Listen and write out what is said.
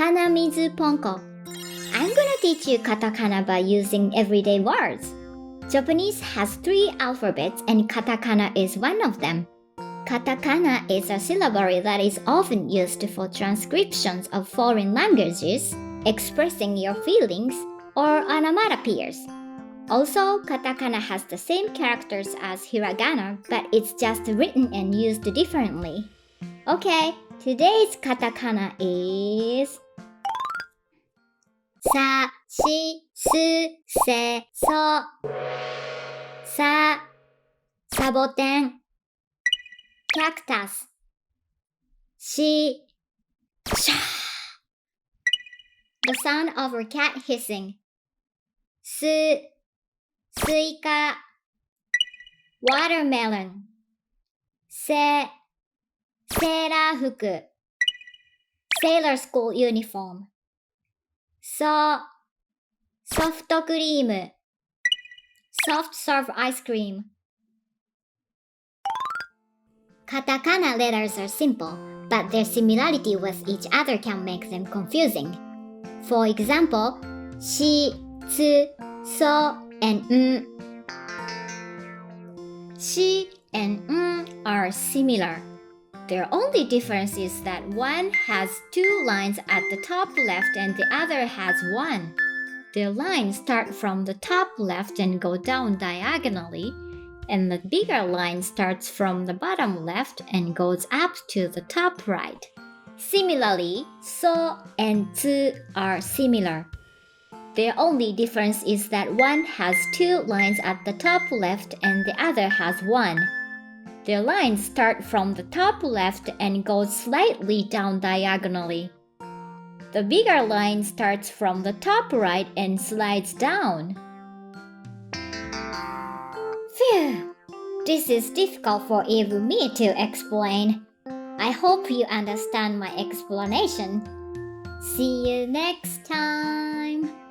hanamizuponko. I'm gonna teach you katakana by using everyday words. Japanese has 3 alphabets and katakana is one of them. Katakana is a syllable that is often used for transcriptions of foreign languages, expressing your feelings, or onomatopoeias. Also, katakana has the same characters as hiragana, but it's just written and used differently. Okay, today's katakana is さしすせそサボテン cactus し the sound of a cat hissing スイカ watermelon セーラー服 sailor school uniform ソフトクリーム soft serve ice cream. Katakana letters are simple, but their similarity with each other can make them confusing. For example, shi, tsu, so, and n. Shi and n are similar. Their only difference is that one has 2 lines at the top left and the other has 1. Their lines start from the top left and go down diagonally, and the bigger line starts from the bottom left and goes up to the top right. Similarly, so and tsu are similar. Their only difference is that one has 2 lines at the top left and the other has 1. Their lines start from the top left and go slightly down diagonally. The bigger line starts from the top right and slides down. Phew! This is difficult for even me to explain. I hope you understand my explanation. See you next time!